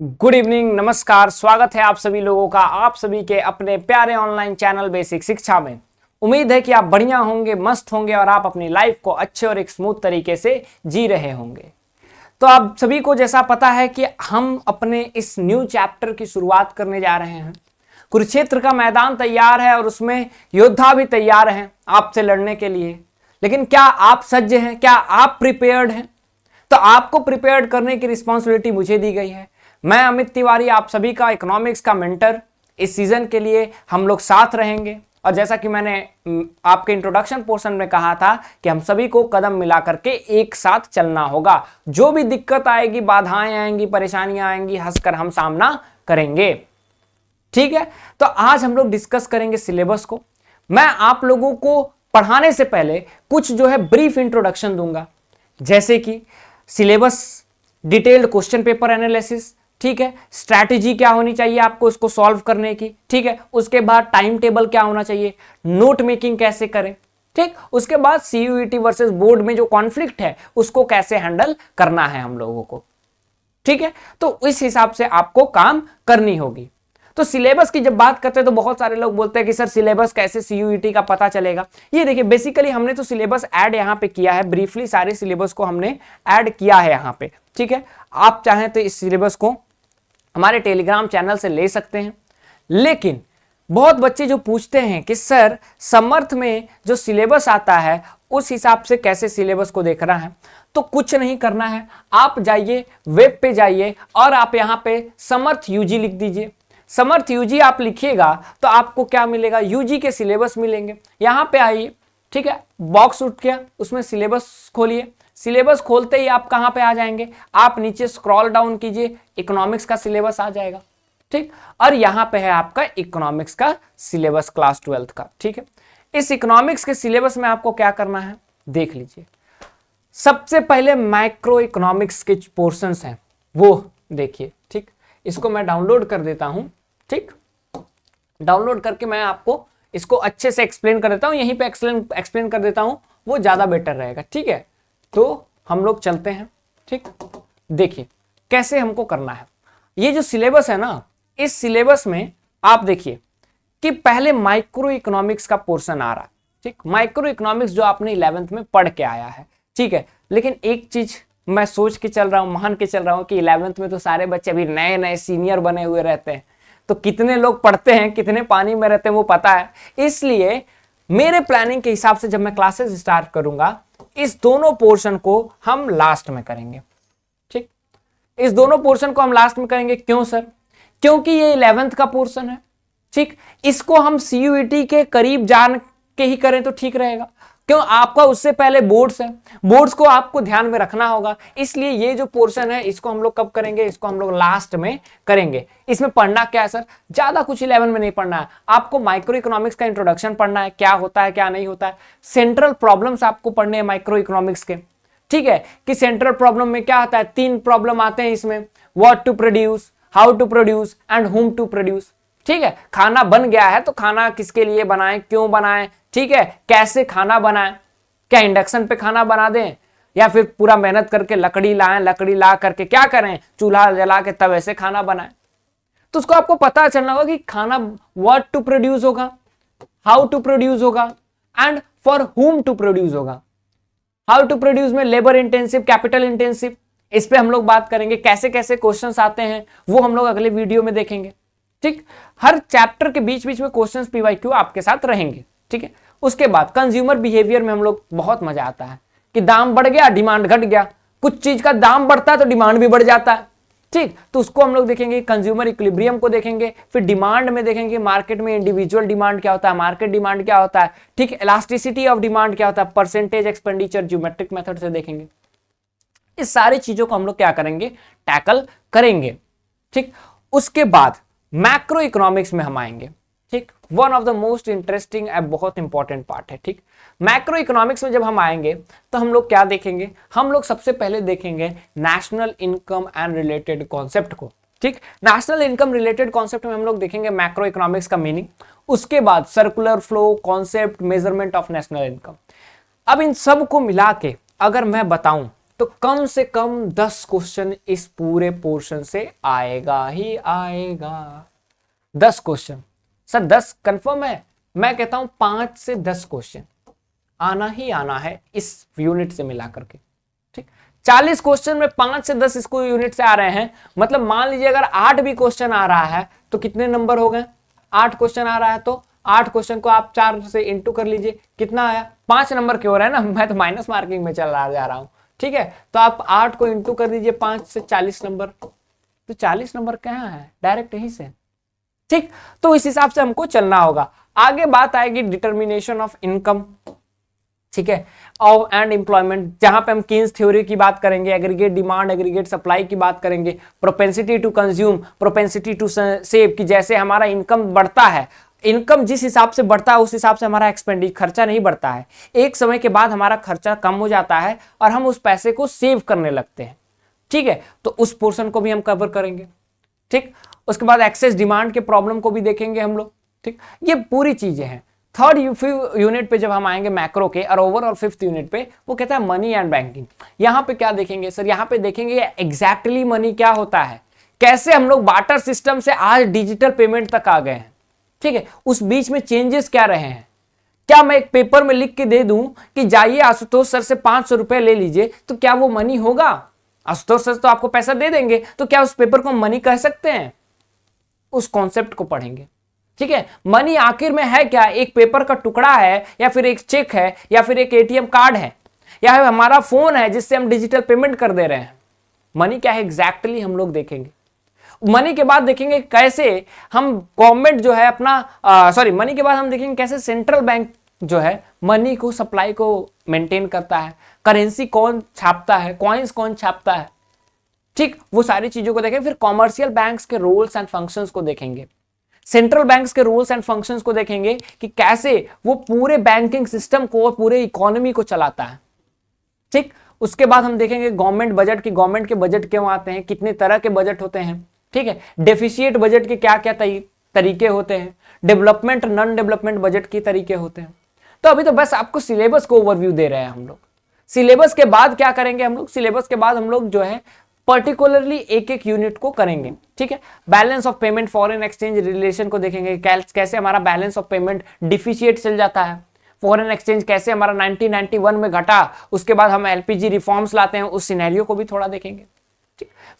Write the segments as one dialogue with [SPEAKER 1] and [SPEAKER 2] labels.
[SPEAKER 1] Good evening, नमस्कार। स्वागत है आप सभी लोगों का आप सभी के अपने प्यारे ऑनलाइन चैनल बेसिक शिक्षा में। उम्मीद है कि आप बढ़िया होंगे, मस्त होंगे और आप अपनी लाइफ को अच्छे और एक स्मूथ तरीके से जी रहे होंगे। तो आप सभी को जैसा पता है कि हम अपने इस न्यू चैप्टर की शुरुआत करने जा रहे हैं। कुरुक्षेत्र का मैदान तैयार है और उसमें योद्धा भी तैयार हैं आपसे लड़ने के लिए। लेकिन क्या आप सज्ज हैं? क्या आप प्रिपेयर्ड हैं? तो आपको प्रिपेयर्ड करने की रिस्पॉन्सिबिलिटी मुझे दी गई है। मैं अमित तिवारी, आप सभी का इकोनॉमिक्स का मेंटर। इस सीजन के लिए हम लोग साथ रहेंगे और जैसा कि मैंने आपके इंट्रोडक्शन पोर्शन में कहा था कि हम सभी को कदम मिला करके एक साथ चलना होगा। जो भी दिक्कत आएगी, बाधाएं आएंगी, परेशानियां आएंगी, हंसकर हम सामना करेंगे। ठीक है, तो आज हम लोग डिस्कस करेंगे सिलेबस को। मैं आप लोगों को पढ़ाने से पहले कुछ जो है ब्रीफ इंट्रोडक्शन दूंगा, जैसे कि syllabus, detailed question paper analysis, ठीक है, स्ट्रैटेजी क्या होनी चाहिए आपको इसको सॉल्व करने की, ठीक है, उसके बाद टाइम टेबल क्या होना चाहिए, नोट मेकिंग कैसे करें, ठीक, उसके बाद सीयूईटी वर्सेस बोर्ड में जो कॉन्फ्लिक्ट है उसको कैसे हैंडल करना है हम लोगों को। ठीक है, तो इस हिसाब से आपको काम करनी होगी। तो सिलेबस की जब बात करते हैं तो बहुत सारे लोग बोलते हैं कि सर सिलेबस कैसे सीयूईटी का पता चलेगा। ये देखिए, बेसिकली हमने तो सिलेबस ऐड यहां पे किया है, ब्रीफली सारे सिलेबस को हमने ऐड किया है यहां पे। ठीक है, आप चाहें तो इस सिलेबस को हमारे टेलीग्राम चैनल से ले सकते हैं। लेकिन बहुत बच्चे जो पूछते हैं कि सर समर्थ में जो सिलेबस आता है उस हिसाब से कैसे सिलेबस को देखना है, तो कुछ नहीं करना है। आप जाइए, वेब पे जाइए और आप यहां पे समर्थ यूजी लिख दीजिए। समर्थ यूजी आप लिखिएगा तो आपको क्या मिलेगा, यूजी के सिलेबस मिलेंगे। यहां पे आइए, ठीक है, बॉक्स उठ गया, उसमें सिलेबस खोलिए। सिलेबस खोलते ही आप कहां पे आ जाएंगे, आप नीचे स्क्रॉल डाउन कीजिए, इकोनॉमिक्स का सिलेबस आ जाएगा। ठीक, और यहां पे है आपका इकोनॉमिक्स का सिलेबस क्लास 12th का। ठीक है, इस इकोनॉमिक्स के सिलेबस में आपको क्या करना है देख लीजिए। सबसे पहले माइक्रो इकोनॉमिक्स के पोर्शंस हैं वो देखिए। ठीक, इसको मैं डाउनलोड कर देता हूं। ठीक, डाउनलोड करके मैं आपको इसको अच्छे से एक्सप्लेन कर देता हूं, यहीं पे एक्सप्लेन कर देता हूं, वो ज्यादा बेटर रहेगा। ठीक है, तो हम लोग चलते हैं। ठीक, देखिए कैसे हमको करना है। ये जो सिलेबस है ना, इस सिलेबस में आप देखिए कि पहले माइक्रो इकोनॉमिक्स का पोर्शन आ रहा है। ठीक, माइक्रो इकोनॉमिक्स जो आपने 11th में पढ़ के आया है। ठीक है, लेकिन एक चीज मैं सोच के चल रहा हूं, मान के चल रहा हूं कि 11th में तो सारे बच्चे अभी नए नए सीनियर बने हुए रहते हैं, तो कितने लोग पढ़ते हैं, कितने पानी में रहते हैं वो पता है। इसलिए मेरे प्लानिंग के हिसाब से जब मैं क्लासेस स्टार्ट करूंगा, इस दोनों पोर्शन को हम लास्ट में करेंगे। ठीक, इस दोनों पोर्शन को हम लास्ट में करेंगे। क्यों सर? क्योंकि ये 11th का पोर्शन है। ठीक, इसको हम सीयूईटी के करीब जान के ही करें तो ठीक रहेगा। क्यों? आपका उससे पहले बोर्ड्स है, बोर्ड्स को आपको ध्यान में रखना होगा। इसलिए ये जो पोर्शन है इसको हम लोग कब करेंगे, इसको हम लोग लास्ट में करेंगे। इसमें पढ़ना क्या है सर? ज्यादा कुछ 11 में नहीं पढ़ना है, आपको माइक्रो इकोनॉमिक्स का इंट्रोडक्शन पढ़ना है, क्या होता है क्या नहीं होता है। सेंट्रल प्रॉब्लम्स आपको पढ़ने हैं माइक्रो इकोनॉमिक्स के। ठीक है, कि सेंट्रल प्रॉब्लम में क्या आता है, 3 प्रॉब्लम आते हैं इसमें, what to produce, how to produce and whom to produce. ठीक है, खाना बन गया है तो खाना किसके लिए बनाएं, क्यों बनाएं, ठीक है, कैसे खाना बनाएं, क्या इंडक्शन पे खाना बना दें या फिर पूरा मेहनत करके लकड़ी लाएं, लकड़ी ला करके क्या करें, चूल्हा जला के तवे से खाना बनाएं। तो उसको आपको पता चलना होगा कि खाना व्हाट टू प्रोड्यूस होगा, हाउ टू प्रोड्यूस होगा and for whom to produce होगा। हाउ टू प्रोड्यूस में लेबर इंटेंसिव, कैपिटल इंटेंसिव, इस पे हम लोग बात करेंगे। कैसे कैसे क्वेश्चंस आते हैं वो हम लोग अगले वीडियो में देखेंगे। ठीक, हर चैप्टर के बीच बीच में क्वेश्चंस पीवाईक्यू आपके साथ रहेंगे। ठीक है, उसके बाद कंज्यूमर बिहेवियर में हम लोग बहुत मजा आता है कि दाम बढ़ गया, डिमांड घट गया, कुछ चीज का दाम बढ़ता है तो डिमांड भी बढ़ जाता है। ठीक, तो उसको हम लोग देखेंगे, कंज्यूमर इक्विलिब्रियम को देखेंगे, फिर डिमांड में देखेंगे मार्केट में इंडिविजुअल डिमांड क्या होता है, मार्केट डिमांड क्या होता है, ठीक, इलास्टिसिटी ऑफ डिमांड क्या होता है, परसेंटेज एक्सपेंडिचर ज्योमेट्रिक मेथड से देखेंगे। इस सारी चीजों को हम लोग क्या करेंगे, टैकल करेंगे। ठीक, उसके बाद मैक्रो इकोनॉमिक्स में हम आएंगे। ठीक, one of the most interesting and बहुत इंपॉर्टेंट पार्ट है। ठीक, मैक्रो इकोनॉमिक्स में जब हम आएंगे तो हम लोग क्या देखेंगे, हम लोग सबसे पहले देखेंगे national income and related concept को। ठीक, नेशनल इनकम रिलेटेड कॉन्सेप्ट में हम लोग देखेंगे मैक्रो इकोनॉमिक्स का मीनिंग। उसके बाद circular flow concept, measurement of national income. अब इन सब को मिला के अगर मैं बताऊं तो कम से कम 10 क्वेश्चन इस पूरे पोर्शन से आएगा ही आएगा। 10 क्वेश्चन सर, 10 कंफर्म है? मैं कहता हूं 5 से 10 क्वेश्चन आना ही आना है इस यूनिट से मिला करके। ठीक, 40 क्वेश्चन में 5 से 10 इसको यूनिट से आ रहे हैं, मतलब मान लीजिए अगर 8 भी क्वेश्चन आ रहा है तो कितने नंबर हो गए? 8 क्वेश्चन आ रहा है तो 8 क्वेश्चन को आप 4 से इंटू कर लीजिए, कितना आया? 5 नंबर के हो रहा है ना, मैं तो माइनस मार्किंग में जा रहा हूं। ठीक है, तो आप 8 को इंटू कर दीजिए 5 से, 40 नंबर। तो 40 नंबर कहाँ है? डायरेक्ट यहीं से। ठीक, तो इस हिसाब से हमको चलना होगा। आगे बात आएगी डिटर्मिनेशन ऑफ इनकम, ठीक है, और एंड एम्प्लॉयमेंट, जहां पे हम कीन्स थ्योरी की बात करेंगे, एग्रीगेट डिमांड एग्रीगेट सप्लाई की बात करेंगे, propensity to consume propensity to save, कि जैसे हमारा इनकम बढ़ता है, इनकम जिस हिसाब से बढ़ता है उस हिसाब से हमारा एक्सपेंडिचर खर्चा नहीं बढ़ता है। एक समय के बाद हमारा खर्चा कम हो जाता है और हम उस पैसे को सेव करने लगते हैं। ठीक है, तो उस पोर्शन को भी हम कवर करेंगे। ठीक, उसके बाद एक्सेस डिमांड के प्रॉब्लम को भी देखेंगे हम लोग। ठीक, ये पूरी चीजें हैं। थर्ड यूनिट पे जब हम आएंगे मैक्रो के, और ओवरऑल 5th यूनिट पे वो कहता है मनी एंड बैंकिंग। यहां पे क्या देखेंगे सर? यहां पे देखेंगे एग्जैक्टली मनी क्या होता है, कैसे हम लोग बार्टर सिस्टम से आज डिजिटल पेमेंट तक आ गए हैं। ठीक है, उस बीच में चेंजेस क्या रहे हैं? क्या मैं एक पेपर में लिख के दे दूं कि जाइए आशुतोष सर से 500 रुपए ले लीजिए, तो क्या वो मनी होगा? आशुतोष सर तो आपको पैसा दे देंगे, तो क्या उस पेपर को मनी कह सकते हैं? उस कॉन्सेप्ट को पढ़ेंगे। ठीक है, मनी आखिर में है क्या? एक पेपर का टुकड़ा है, या फिर एक चेक है, या फिर एक एटीएम कार्ड है, या हमारा फोन है जिससे हम डिजिटल पेमेंट कर दे रहे हैं? मनी क्या है एग्जैक्टली हम लोग देखेंगे। मनी के बाद देखेंगे कैसे हम गवर्नमेंट जो है अपना मनी के बाद हम देखेंगे कैसे सेंट्रल बैंक जो है मनी को सप्लाई को मेंटेन करता है, करेंसी कौन छापता है, कॉइन्स कौन छापता है। ठीक, वो सारी चीजों को देखेंगे। फिर कॉमर्शियल बैंक्स के रोल्स एंड फंक्शंस को देखेंगे, सेंट्रल बैंक्स के रोल्स एंड फंक्शंस को देखेंगे कि कैसे वो पूरे बैंकिंग सिस्टम को, पूरे इकोनॉमी को चलाता है। ठीक, उसके बाद हम देखेंगे गवर्नमेंट बजट की, गवर्नमेंट के बजट क्यों आते हैं, कितने तरह के बजट होते हैं। ठीक है, डेफिशिएट बजट के क्या क्या तरीके होते हैं, डेवलपमेंट नॉन डेवलपमेंट बजट के तरीके होते हैं। तो अभी तो बस आपको सिलेबस को ओवरव्यू दे रहे हैं हम लोग। सिलेबस के बाद क्या करेंगे हम लोग? सिलेबस के बाद हम लोग जो है पर्टिकुलरली एक एक यूनिट को करेंगे। ठीक है, balance of payment foreign exchange relation को देखेंगे, कैसे हमारा बैलेंस ऑफ पेमेंट डिफिशिएट चल जाता है, फॉरेन एक्सचेंज कैसे हमारा 1991 में घटा, उसके बाद हम एलपीजी रिफॉर्म्स लाते हैं, उस सिनेरियो को भी थोड़ा देखेंगे।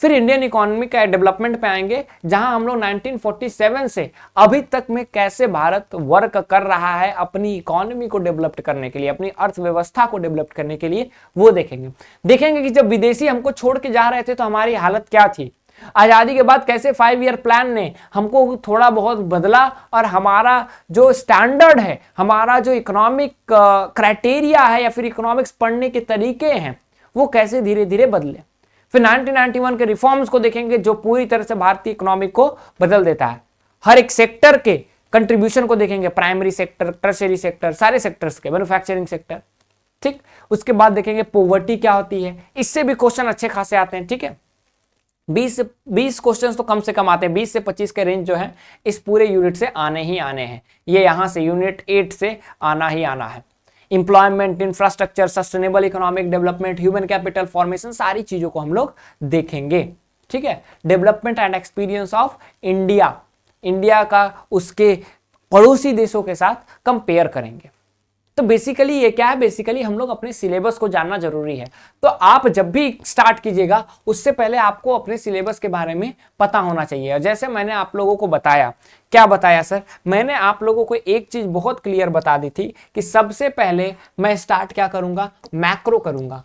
[SPEAKER 1] फिर इंडियन इकोनॉमी का डेवलपमेंट पे आएंगे, जहां हम लोग 1947 से अभी तक में कैसे भारत वर्क कर रहा है अपनी इकोनॉमी को डेवलप करने के लिए, अपनी अर्थव्यवस्था को डेवलप करने के लिए, वो देखेंगे। देखेंगे कि जब विदेशी हमको छोड़ के जा रहे थे तो हमारी हालत क्या थी, आजादी के बाद कैसे 5 ईयर प्लान ने हमको थोड़ा बहुत बदला, और हमारा जो स्टैंडर्ड है, हमारा जो इकोनॉमिक क्राइटेरिया है, या फिर इकोनॉमिक्स पढ़ने के तरीके हैं, वो कैसे धीरे धीरे बदले। फिर 1991 के रिफॉर्म्स को देखेंगे जो पूरी तरह से भारतीय इकोनॉमी को बदल देता है। हर एक सेक्टर के कंट्रीब्यूशन को देखेंगे, प्राइमरी सेक्टर, टर्शियरी सेक्टर, सारे सेक्टर्स के, मैन्युफैक्चरिंग सेक्टर। ठीक, उसके बाद देखेंगे पॉवर्टी क्या होती है, इससे भी क्वेश्चन अच्छे खासे आते हैं। ठीक है, 20 क्वेश्चन तो कम से कम आते हैं, 20 से 25 के रेंज जो है इस पूरे यूनिट से आने ही आने हैं। ये यहां से यूनिट 8 से आना ही आना है। Employment, infrastructure, sustainable economic development, human capital formation, सारी चीजों को हम लोग देखेंगे। ठीक है, development and experience of India, India का उसके पड़ोसी देशों के साथ कंपेयर करेंगे। तो बेसिकली ये क्या है, बेसिकली हम लोग अपने सिलेबस को जानना जरूरी है। तो आप जब भी स्टार्ट कीजिएगा उससे पहले आपको अपने सिलेबस के बारे में पता होना चाहिए। और जैसे मैंने आप लोगों को बताया, क्या बताया सर? मैंने आप लोगों को एक चीज बहुत क्लियर बता दी थी कि सबसे पहले मैं स्टार्ट क्या करूंगा, मैक्रो करूंगा।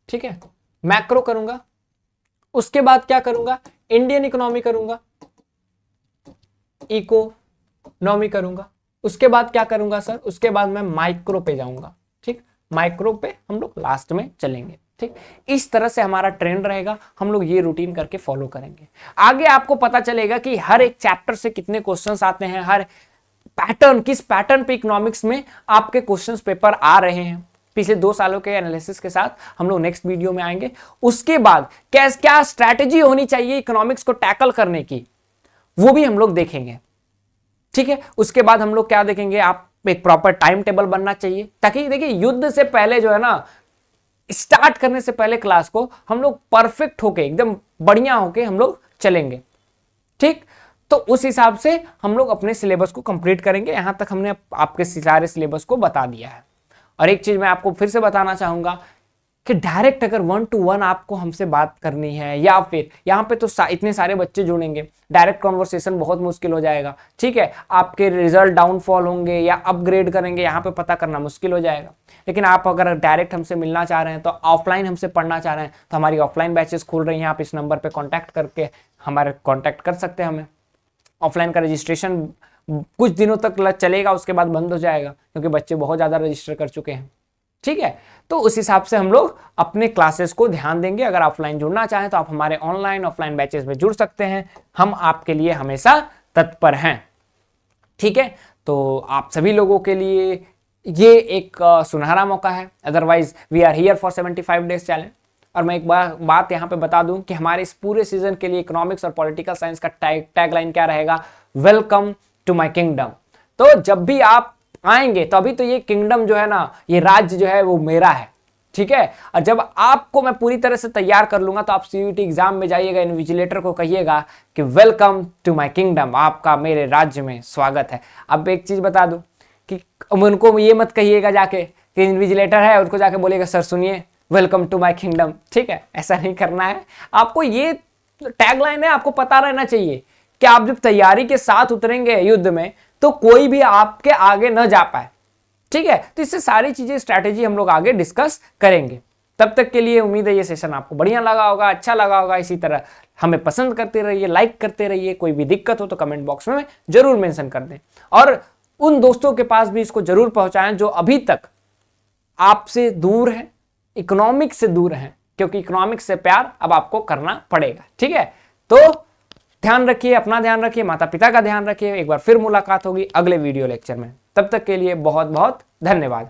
[SPEAKER 1] ठीक है, मैक्रो करूंगा, उसके बाद क्या करूंगा, इंडियन इकोनॉमी करूंगा, इकोनॉमी करूंगा, उसके बाद क्या करूंगा सर, उसके बाद मैं माइक्रो पे जाऊंगा। ठीक, माइक्रो पे हम लोग लास्ट में चलेंगे। ठीक, इस तरह से हमारा ट्रेंड रहेगा, हम लोग ये रूटीन करके फॉलो करेंगे। आगे आपको पता चलेगा कि हर एक चैप्टर से कितने क्वेश्चंस आते हैं, हर पैटर्न, किस पैटर्न पे इकोनॉमिक्स में आपके क्वेश्चंस पेपर आ रहे हैं। पिछले 2 सालों के एनालिसिस के साथ हम लोग नेक्स्ट वीडियो में आएंगे। उसके बाद क्या स्ट्रैटेजी होनी चाहिए इकोनॉमिक्स को टैकल करने की, वो भी हम लोग देखेंगे। ठीक है, उसके बाद हम लोग क्या देखेंगे, आप एक प्रॉपर टाइम टेबल बनना चाहिए, ताकि देखिए युद्ध से पहले जो है ना, स्टार्ट करने से पहले क्लास को हम लोग परफेक्ट होके एकदम बढ़िया होके हम लोग चलेंगे, ठीक। तो उस हिसाब से हम लोग अपने सिलेबस को कंप्लीट करेंगे। यहां तक हमने आपके सारे सिलेबस को बता दिया है। और एक चीज मैं आपको फिर से बताना चाहूंगा कि डायरेक्ट अगर 1-to-1 आपको हमसे बात करनी है, या फिर यहाँ पे तो इतने सारे बच्चे जुड़ेंगे, डायरेक्ट कॉन्वर्सेशन बहुत मुश्किल हो जाएगा, ठीक है। आपके रिजल्ट डाउनफॉल होंगे या अपग्रेड करेंगे, यहाँ पे पता करना मुश्किल हो जाएगा। लेकिन आप अगर डायरेक्ट हमसे मिलना चाह रहे हैं, तो ऑफलाइन हमसे पढ़ना चाह रहे हैं, तो हमारी ऑफलाइन बैचेस खुल रही हैं। आप इस नंबर पर कॉन्टैक्ट करके हमारे कॉन्टैक्ट कर सकते हैं हमें। ऑफलाइन का रजिस्ट्रेशन कुछ दिनों तक चलेगा, उसके बाद बंद हो जाएगा, क्योंकि बच्चे बहुत ज़्यादा रजिस्टर कर चुके हैं, ठीक है। तो उस हिसाब से हम लोग अपने क्लासेस को ध्यान देंगे। अगर ऑफलाइन जुड़ना चाहें तो आप हमारे ऑनलाइन ऑफलाइन बैचेस में जुड़ सकते हैं, हम आपके लिए हमेशा तत्पर हैं, ठीक है। तो आप सभी लोगों के लिए ये एक सुनहरा मौका है। Otherwise we are here for 75 days challenge. और मैं एक बात यहाँ पे बता दूं कि हमारे इस पूरे सीजन के लिए इकोनॉमिक्स और पॉलिटिकल साइंस का टैगलाइन क्या रहेगा, वेलकम टू माय किंगडम। तो जब भी आप आएंगे तो अभी तो ये किंगडम जो है ना, ये राज्य जो है वो मेरा है, ठीक है। और जब आपको मैं पूरी तरह से तैयार कर लूंगा तो आप सीयूईटी एग्जाम में जाइएगा, इन्विजिलेटर को कहिएगा कि वेलकम टू माय किंगडम, आपका मेरे राज्य में स्वागत है। अब एक चीज बता दूं कि उनको ये मत कहिएगा जाके कि इन्विजिलेटर है, उनको जाके बोलिएगा सर सुनिए वेलकम टू माय किंगडम, ठीक है। ऐसा नहीं करना है आपको। ये टैगलाइन है, आपको पता रहना चाहिए कि आप जब तैयारी के साथ उतरेंगे युद्ध में तो कोई भी आपके आगे न जा पाए, ठीक है। तो इससे सारी चीजें स्ट्रैटेजी हम लोग आगे डिस्कस करेंगे। तब तक के लिए उम्मीद है ये सेशन आपको बढ़िया लगा होगा, अच्छा लगा होगा। इसी तरह हमें पसंद करते रहिए, लाइक करते रहिए। कोई भी दिक्कत हो तो कमेंट बॉक्स में जरूर मेंशन कर दें, और उन दोस्तों के पास भी इसको जरूर पहुंचाएं जो अभी तक आपसे दूर हैं, इकोनॉमिक्स से दूर हैं, क्योंकि इकोनॉमिक्स से प्यार अब आपको करना पड़ेगा, ठीक है। तो ध्यान रखिए, अपना ध्यान रखिए, माता पिता का ध्यान रखिए। एक बार फिर मुलाकात होगी अगले वीडियो लेक्चर में। तब तक के लिए बहुत बहुत धन्यवाद।